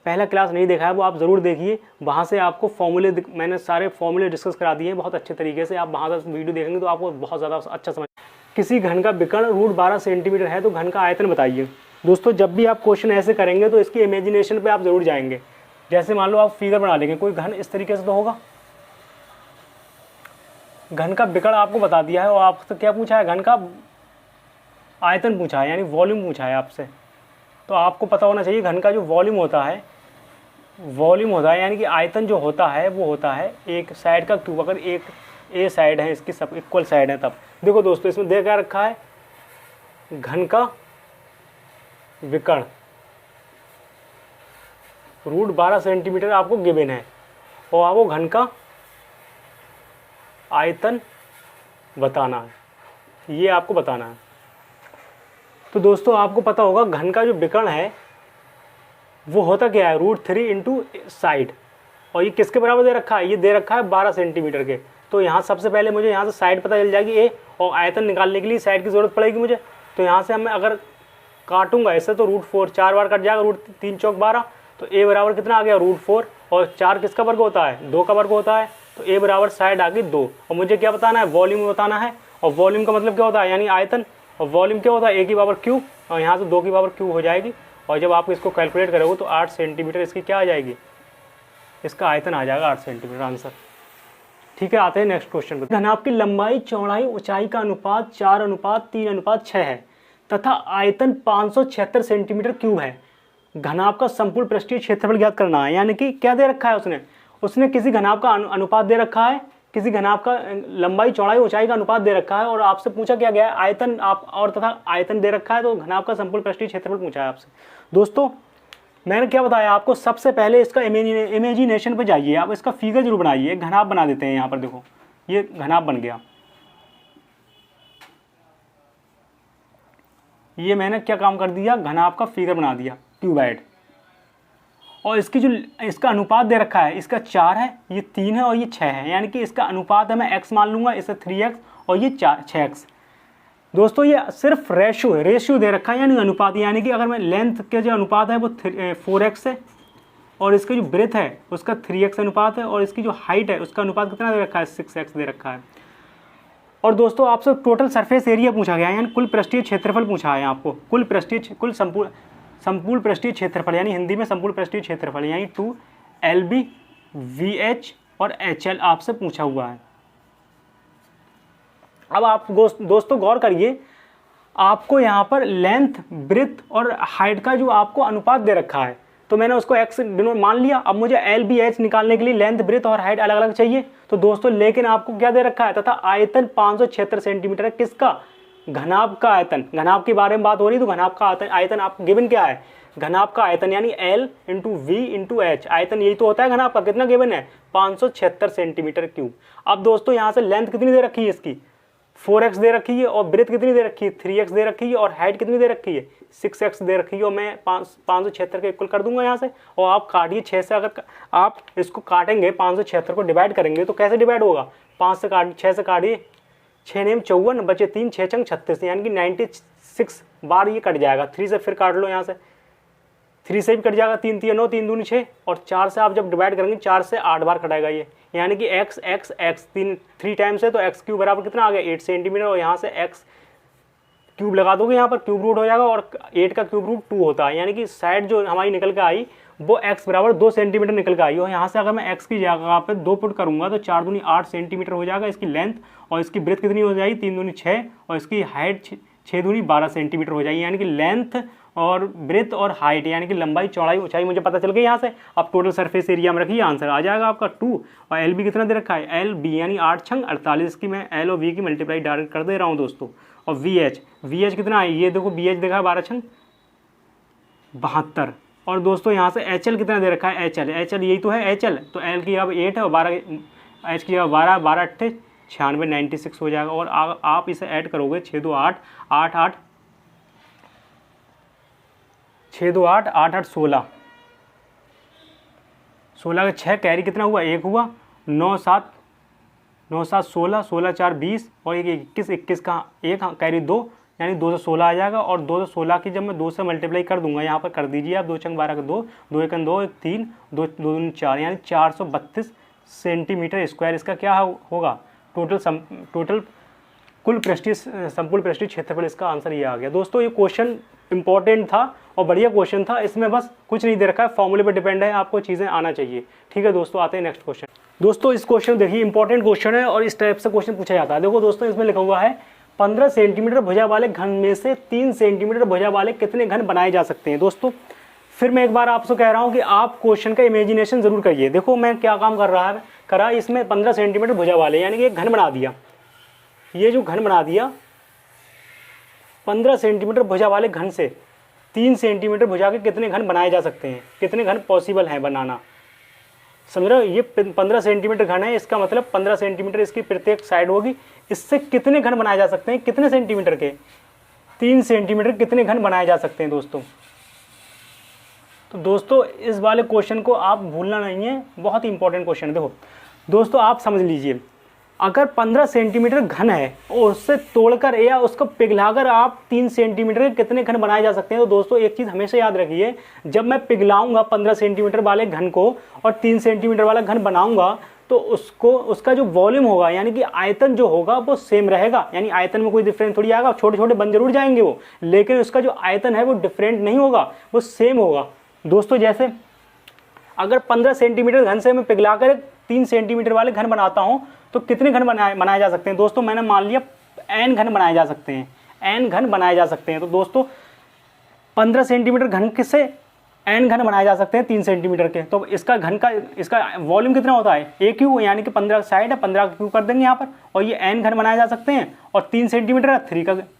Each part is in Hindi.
पहला क्लास नहीं देखा है वो आप ज़रूर देखिए, वहाँ से आपको फॉर्मूले मैंने सारे फॉर्मूले डिस्कस करा दिए हैं बहुत अच्छे तरीके से। आप वहाँ का वीडियो देखेंगे तो आपको बहुत ज़्यादा अच्छा समझ। किसी घन का विकर्ण √12 सेंटीमीटर है तो घन का आयतन बताइए। दोस्तों जब भी आप क्वेश्चन ऐसे करेंगे तो इसकी इमेजिनेशन पे आप ज़रूर जाएंगे। जैसे मान लो आप फिगर बना लेंगे, कोई घन इस तरीके से तो होगा, घन का विकर्ण आपको बता दिया है और आपसे क्या पूछा है, घन का आयतन पूछा है, यानी वॉल्यूम पूछा है आपसे। तो आपको पता होना चाहिए घन का जो वॉल्यूम होता है यानी कि आयतन जो होता है वो होता है एक साइड का क्यूब। अगर एक ए साइड है, इसकी सब इक्वल साइड है, तब देखो दोस्तों इसमें दे क्या रखा है, घन का विकर्ण √12 सेंटीमीटर आपको गिवन है और आपको घन का आयतन बताना है, ये आपको बताना है। तो दोस्तों आपको पता होगा घन का जो विकर्ण है वो होता क्या है, √3 इंटू साइड, और ये किसके बराबर दे रखा है, ये दे रखा है 12 सेंटीमीटर के। तो यहाँ सबसे पहले मुझे यहाँ से साइड पता चल जाएगी ए, और आयतन निकालने के लिए साइड की ज़रूरत पड़ेगी मुझे। तो यहाँ से मैं अगर काटूंगा इससे तो √4 4 बार कट जाएगा, √3 चौक 12, तो ए बराबर कितना आ गया √4, और 4 किसका वर्ग होता है, 2 का वर्ग होता है, तो ए बराबर साइड आ गई 2। और मुझे क्या बताना है, वॉल्यूम बताना है, और वॉल्यूम का मतलब क्या होता है, यानी आयतन, और वॉल्यूम क्या होता है, ए की पावर क्यू, और यहाँ से 2 की पावर क्यू हो जाएगी। और जब आप इसको कैलकुलेट करोगे तो 8 सेंटीमीटर इसकी क्या आ जाएगी, इसका आयतन आ जाएगा 8 सेंटीमीटर आंसर। ठीक है, आते हैं नेक्स्ट क्वेश्चन पर। घनाभ की लंबाई चौड़ाई ऊंचाई का अनुपात 4:3:6 है तथा आयतन 576 सेंटीमीटर क्यूब है। घनाभ का संपूर्ण पृष्ठीय क्षेत्रफल ज्ञात करना है। यानी कि क्या दे रखा है, उसने किसी घनाभ का अनुपात दे रखा है, किसी घनाभ का लंबाई चौड़ाई ऊंचाई का अनुपात दे रखा है, और आपसे पूछा क्या गया है, आयतन आप और तथा आयतन दे रखा है, तो घनाभ का संपूर्ण पृष्ठीय क्षेत्रफल पूछा है आपसे। दोस्तों मैंने क्या बताया आपको, सबसे पहले इसका इमेजिनेशन पे जाइए, आप इसका फिगर जरूर बनाइए। घनाभ बना देते हैं, यहाँ पर देखो ये घनाभ बन गया, ये मैंने क्या काम कर दिया, घनाभ का फिगर बना दिया क्यूबाइड। और इसकी जो इसका अनुपात दे रखा है, इसका 4 है, ये 3 है और ये 6 है, यानी कि इसका अनुपात है, मैं x मान लूंगा, इसे 3x और ये 6x। दोस्तों ये सिर्फ रेशियो दे रखा है, यानी अनुपात, यानी कि अगर मैं लेंथ के जो अनुपात है वो 4x है, और इसका जो ब्रेथ है उसका 3x अनुपात है, और इसकी जो हाइट है उसका अनुपात कितना दे रखा है, 6x दे रखा है। और दोस्तों आपसे टोटल सरफेस एरिया पूछा गया है, यानी कुल पृष्ठीय क्षेत्रफल पूछा है आपको, कुल संपूर्ण पृष्ठीय क्षेत्रफल, यानी हिंदी में संपूर्ण पृष्ठीय क्षेत्रफल, यानी 2LB VH और HL आपसे पूछा हुआ है। अब आप दोस्तों गौर करिए, आपको यहाँ पर लेंथ, ब्रेथ और हाइट का जो आपको अनुपात दे रखा है, तो मैंने उसको x मान लिया। अब मुझे LBH निकालने के लिए लेंथ, ब्रेथ और हाइट अलग अलग चाहिए। तो दोस्तों लेकिन आपको क्या दे रखा है, तथा आयतन 576 सेंटीमीटर है, किसका, घनाभ का आयतन। घनाभ के बारे में बात हो रही तो घनाभ का आयतन आपको गिवन क्या है, घनाभ का आयतन यानी L into V into H, आयतन यही तो होता है घनाभ का, कितना गिवन है, 576 सेंटीमीटर क्यूब। अब दोस्तों यहाँ से लेंथ कितनी दे रखी है, इसकी 4x दे रखी है, और ब्रेथ कितनी दे रखी है, 3x दे रखी है, और हाइट कितनी दे रखी है, 6x दे रखी है, और मैं 576 के इक्वल कर दूंगा यहाँ से। और आप काटिए 6 से, अगर आप इसको काटेंगे 576 को डिवाइड करेंगे तो कैसे डिवाइड होगा, 5 से काट 6 से काटिए, 6 नेम 54 बचे 3 6 चंग 36, यानी कि 96 बार ये कट जाएगा। 3 से फिर काट लो, यहाँ से 3 से भी कट जाएगा, 3 3 9 3 दूनी 6, और 4 से आप जब डिवाइड करेंगे 4 से 8 बार कटाएगा ये, यानी कि x x x 3 टाइम्स है, तो x क्यूब बराबर कितना आ गया, 8 सेंटीमीटर, और यहाँ से x क्यूब लगा दोगे, यहाँ पर क्यूब रूट हो जाएगा, और 8 का क्यूब रूट 2 होता है, यानी कि साइड जो हमारी निकल के आई वो x बराबर 2 सेंटीमीटर निकल के आई। और यहाँ से अगर मैं x की जगह पे 2 पुट करूंगा तो 4 दूनी 8 सेंटीमीटर हो जाएगा इसकी लेंथ, और इसकी ब्रेथ कितनी हो जाएगी, 3 दूनी 6, और इसकी हाइट 6 दूनी 12 सेंटीमीटर हो जाएगी, यानी कि लेंथ और ब्रेथ और हाइट, यानी कि लंबाई चौड़ाई ऊंचाई मुझे पता चल गई यहाँ से। अब टोटल सरफेस एरिया में रखिए, आंसर आ जाएगा आपका 2, और LB कितना दे रखा है, LB यानी 8 छंग 48 की मैं L और V की मल्टीप्लाई डायरेक्ट कर दे रहा हूँ दोस्तों। और VH कितना है, ये देखो BH देखा है 12 छंग 72, और दोस्तों यहाँ से HL कितना दे रखा है, HL यही तो है HL, तो L की अब 8 है और 12 H की अब 12 12 8 96 96 हो जाएगा। और आप इसे ऐड करोगे 6 2 8 8 8 6 2 8 8 8 16 16 का 6 कैरी कितना हुआ, 1 हुआ, 9 7 16 16 4 20, और 21 21 का 1 कैरी 2 यानी 216 आ जाएगा। और 216 की जब मैं 2 से मल्टीप्लाई कर दूंगा, यहाँ पर कर दीजिए आप, 2 चंग 12 का 2, 2 1 2, 1 3, 2 2 4, यानी 432 सेंटीमीटर स्क्वायर इसका क्या होगा टोटल कुल पृष्ठीय संपूर्ण पृष्ठीय क्षेत्रफल। इसका आंसर ये आ गया। दोस्तों ये क्वेश्चन इंपॉर्टेंट था और बढ़िया क्वेश्चन था, इसमें बस कुछ नहीं दे रखा है, फॉर्मूले पर डिपेंड है, आपको चीज़ें आना चाहिए। ठीक है दोस्तों, आते हैं नेक्स्ट क्वेश्चन। दोस्तों इस क्वेश्चन देखिए, इंपॉर्टेंट क्वेश्चन है और इस टाइप से क्वेश्चन पूछा जाता है। देखो दोस्तों इसमें लिखा हुआ है 15 सेंटीमीटर भुजा वाले घन में से 3 सेंटीमीटर भुजा वाले कितने घन बनाए जा सकते हैं। दोस्तों फिर मैं एक बार आपसे कह रहा हूँ कि आप क्वेश्चन का इमेजिनेशन जरूर करिए। देखो मैं क्या काम करा इसमें 15 सेंटीमीटर भुजा वाले, यानी कि एक घन बना दिया। ये जो घन बना दिया 15 सेंटीमीटर भुजा वाले घन से 3 सेंटीमीटर भुजा के कितने घन बनाए जा सकते हैं, कितने घन पॉसिबल हैं बनाना। समझ रहे हो, ये 15 सेंटीमीटर घन है, इसका मतलब 15 सेंटीमीटर इसकी प्रत्येक साइड होगी। इससे कितने घन बनाए जा सकते हैं, कितने सेंटीमीटर के, 3 सेंटीमीटर कितने घन बनाए जा सकते हैं दोस्तों। तो दोस्तों इस वाले क्वेश्चन को आप भूलना नहीं है, बहुत ही इंपॉर्टेंट क्वेश्चन है। देखो दोस्तों आप समझ लीजिए, अगर 15 सेंटीमीटर घन है और उससे तोड़कर या उसको पिघलाकर आप 3 सेंटीमीटर के कितने घन बनाए जा सकते हैं। तो दोस्तों एक चीज़ हमेशा याद रखिए, जब मैं पिघलाऊंगा 15 सेंटीमीटर वाले घन को और 3 सेंटीमीटर वाला घन बनाऊंगा, तो उसका जो वॉल्यूम होगा यानी कि आयतन जो होगा वो सेम रहेगा। यानी आयतन में कोई डिफरेंस थोड़ी आएगा, छोटे छोटे बन जरूर जाएंगे वो, लेकिन उसका जो आयतन है वो डिफरेंट नहीं होगा, वो सेम होगा। दोस्तों जैसे अगर 15 सेंटीमीटर घन से मैं पिघलाकर 3 सेंटीमीटर वाले घन बनाता हूँ तो कितने घन बनाए जा सकते हैं। दोस्तों मैंने मान लिया n घन बनाए जा सकते हैं, n घन बनाए जा सकते हैं। तो दोस्तों 15 सेंटीमीटर घन किससे n घन बनाए जा सकते हैं 3 सेंटीमीटर के। तो इसका घन का इसका वॉल्यूम कितना होता है, a क्यू, यानी कि 15 साइड है, 15 क्यू कर देंगे यहाँ पर, और ये n घन बनाए जा सकते हैं। और 3 सेंटीमीटर है,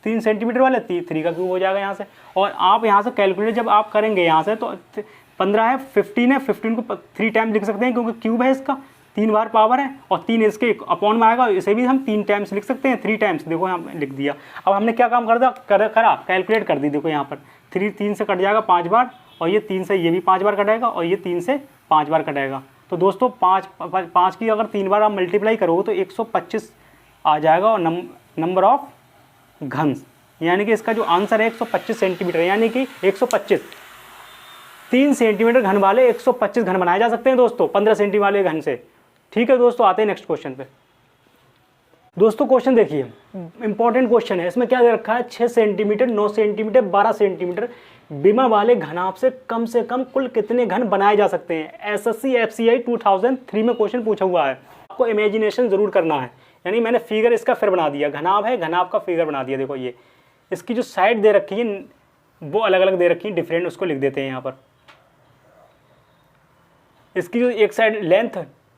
3 सेंटीमीटर वाले 3 का क्यूब हो जाएगा यहाँ से। और आप यहाँ से कैलकुलेट जब आप करेंगे यहाँ से, तो 15 है, 15 है, 15 को 3 टाइम लिख सकते हैं क्योंकि क्यूब है इसका, 3 बार पावर है, और 3 इसके अपॉन में आएगा, इसे भी हम 3 टाइम्स लिख सकते हैं, 3 टाइम्स। देखो यहाँ लिख दिया। अब हमने क्या काम करा कैलकुलेट कर दी। देखो यहाँ पर 3 से कट जाएगा 5 बार, और ये 3 से ये भी 5 बार कटेगा, और ये 3 से 5 बार कटेगा। तो दोस्तों 5 की अगर 3 बार आप मल्टीप्लाई करोगे तो 125 आ जाएगा, और नंबर ऑफ घन, यानी कि इसका जो आंसर है 125 सेंटीमीटर, यानी कि 125 3 सेंटीमीटर घन वाले 125 घन बनाए जा सकते हैं दोस्तों 15 सेंटीमीटर वाले घन से। ठीक है दोस्तों, आते हैं नेक्स्ट क्वेश्चन पे। दोस्तों क्वेश्चन देखिए, इंपॉर्टेंट क्वेश्चन है। इसमें क्या दे रखा है, 6 सेंटीमीटर, 9 सेंटीमीटर, 12 सेंटीमीटर बीमा वाले घनाभ से कम कुल कितने घन बनाए जा सकते हैं। एसएससी एफसीआई 2003 में क्वेश्चन पूछा हुआ है, आपको इमेजिनेशन जरूर करना है। यानी मैंने फिगर इसका फिर बना दिया, घनाभ है, घनाभ का फिगर बना दिया। देखो ये इसकी जो साइड दे रखी है वो अलग अलग दे रखी है, डिफरेंट, उसको लिख देते हैं यहाँ पर। इसकी जो एक साइड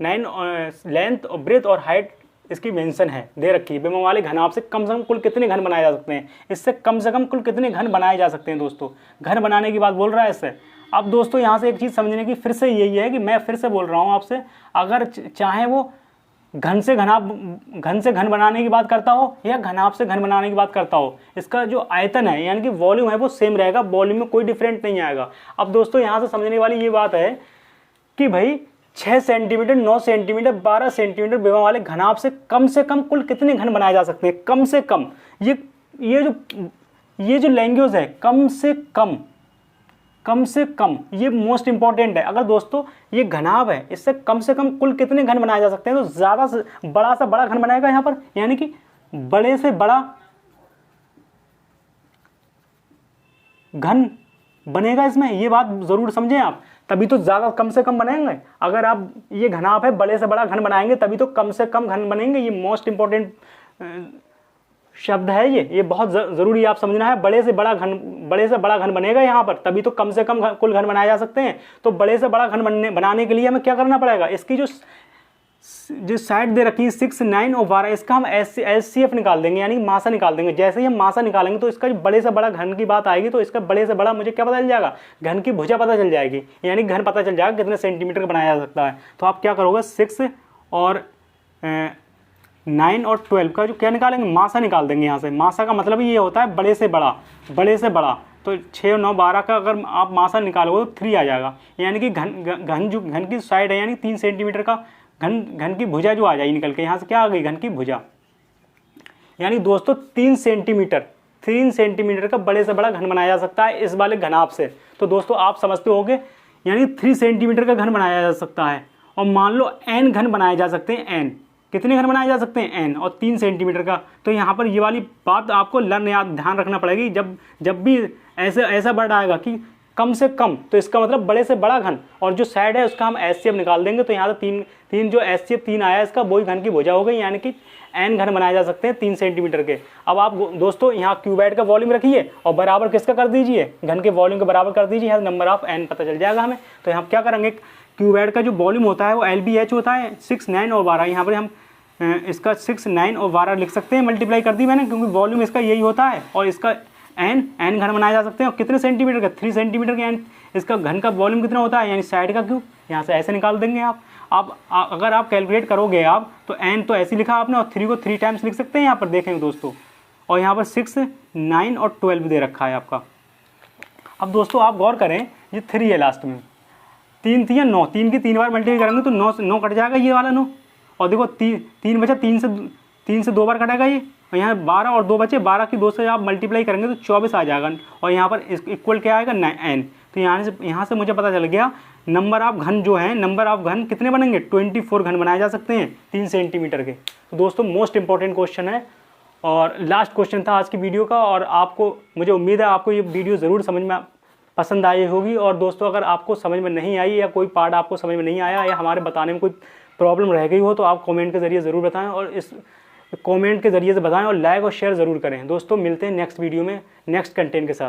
लेंथ और ब्रेथ और हाइट इसकी मेंशन है, दे रखी है। बीमा वाले घनाभ से कम कुल कितने घन बनाए जा सकते हैं, इससे कम से कम कुल कितने घन बनाए जा सकते हैं। दोस्तों घन बनाने की बात बोल रहा है इससे। अब दोस्तों यहाँ से एक चीज़ समझने की फिर से यही है कि मैं फिर से बोल रहा हूँ आपसे, अगर चाहे वो घन से घन बनाने की बात करता हो या घनाभ से घन बनाने की बात करता हो, इसका जो आयतन है यानी कि वॉल्यूम है वो सेम रहेगा, वॉल्यूम में कोई डिफरेंट नहीं आएगा। अब दोस्तों यहाँ से समझने वाली ये बात है कि भाई 6 सेंटीमीटर, 9 सेंटीमीटर, 12 सेंटीमीटर बीमा वाले घनाभ से कम कुल कितने घन बनाए जा सकते हैं। कम से कम, ये जो लैंग्वेज है कम से कम, ये मोस्ट इंपॉर्टेंट है। अगर दोस्तों ये घनाभ है, इससे कम से कम कुल कितने घन बनाए जा सकते हैं, तो ज़्यादा से बड़ा घन बनाएगा यहाँ पर, यानी कि बड़े से बड़ा घन बनेगा इसमें। ये बात ज़रूर समझें आप, तभी तो ज़्यादा कम से कम बनाएंगे। अगर आप ये घनाभ है, बड़े से बड़ा घन बनाएंगे तभी तो कम से कम घन बनेंगे। ये मोस्ट इंपॉर्टेंट शब्द है, ये बहुत ज़रूरी आप समझना है। बड़े से बड़ा घन बनेगा यहाँ पर, तभी तो कम से कम कुल घन बनाए जा सकते हैं। तो बड़े से बड़ा घन बनाने के लिए हमें क्या करना पड़ेगा, इसकी जो साइड दे रखी है 6, 9 और 12, इसका हम एचसीएफ निकाल देंगे, यानी मासा निकाल देंगे। जैसे ही हम मासा निकालेंगे तो इसका जो बड़े से बड़ा घन की बात आएगी, तो इसका बड़े से बड़ा मुझे क्या पता चल जाएगा, घन की भुजा पता चल जाएगी, यानी घन पता चल जाएगा कितने सेंटीमीटर का बनाया जा सकता है। तो आप क्या करोगे, 6 और 9 और 12 का जो क्या निकालेंगे, मासा निकाल देंगे यहाँ से। मासा का मतलब ये होता है बड़े से बड़ा। तो 6 और 9, 12 का अगर आप मासा निकालोगे तो 3 आ जाएगा, यानी कि घन की साइड है, यानी 3 सेंटीमीटर का घन की भुजा जो आ जाएगी निकल के, यहाँ से क्या आ गई, घन की भुजा। यानी दोस्तों 3 सेंटीमीटर 3 सेंटीमीटर का बड़े से बड़ा घन बनाया जा सकता है इस वाले घनाभ से। तो दोस्तों आप समझते होंगे, यानी 3 सेंटीमीटर का घन बनाया जा सकता है। और मान लो n घन बनाए जा सकते हैं, n कितने घन बनाए जा सकते हैं, n, और 3 सेंटीमीटर का। तो यहाँ पर ये वाली बात आपको याद ध्यान रखना पड़ेगी। जब भी ऐसा वर्ड आएगा कि कम से कम, तो इसका मतलब बड़े से बड़ा घन, और जो साइड है उसका हम HCF निकाल देंगे। तो यहाँ से तीन जो HCF 3 आया इसका वही घन की भुजा हो गई, यानी कि n घन बनाए जा सकते हैं 3 सेंटीमीटर के। अब आप दोस्तों यहाँ क्यूबाइड का वॉल्यूम रखिए और बराबर किसका कर दीजिए, घन के वॉल्यूम के बराबर कर दीजिए, यहाँ नंबर ऑफ n पता चल जाएगा हमें। तो यहाँ क्या करेंगे, क्यूबाइड का जो वॉल्यूम होता है वो LBH होता है 6, 9 और 12। यहाँ पर हम इसका 6, 9 और 12 लिख सकते हैं, मल्टीप्लाई कर दी मैंने, क्योंकि वॉल्यूम इसका यही होता है। और इसका n घन बनाया जा सकते हैं। और कितने सेंटीमीटर का, 3 सेंटीमीटर के n, इसका घन का वॉल्यूम कितना होता है, यानी साइड का क्यूब। यहाँ से ऐसे निकाल देंगे आप। अगर आप कैलकुलेट करोगे आप, तो n तो ऐसे लिखा आपने, और 3 को 3 टाइम्स लिख सकते हैं यहाँ पर, देखेंगे दोस्तों। और यहाँ पर 6, 9 और 12 दे रखा है आपका। अब दोस्तों आप गौर करें, ये 3 है लास्ट में, 3 3 9, 3 की 3 बार मल्टीप्लाई करेंगे तो 9 कट जाएगा ये वाला 9। और देखो 3 बचा, 3 से 2 बार कटेगा ये। और यहाँ 12 और 2 बचे, 12 की 2 से आप मल्टीप्लाई करेंगे तो 24 आ जाएगा। और यहाँ पर इक्वल क्या आएगा, n। तो यहाँ से मुझे पता चल गया नंबर ऑफ घन जो है, नंबर ऑफ घन कितने बनेंगे, 24 घन बनाए जा सकते हैं 3 सेंटीमीटर के। तो दोस्तों मोस्ट इंपॉर्टेंट क्वेश्चन है और लास्ट क्वेश्चन था आज की वीडियो का। और आपको, मुझे उम्मीद है आपको ये वीडियो ज़रूर समझ में पसंद आई होगी। और दोस्तों अगर आपको समझ में नहीं आई, या कोई पार्ट आपको समझ में नहीं आया, या हमारे बताने में कोई प्रॉब्लम रह गई हो, तो आप कमेंट के ज़रिए ज़रूर बताएं, और इस कमेंट के ज़रिए से बताएं, और लाइक और शेयर ज़रूर करें। दोस्तों मिलते हैं नेक्स्ट वीडियो में नेक्स्ट कंटेंट के साथ।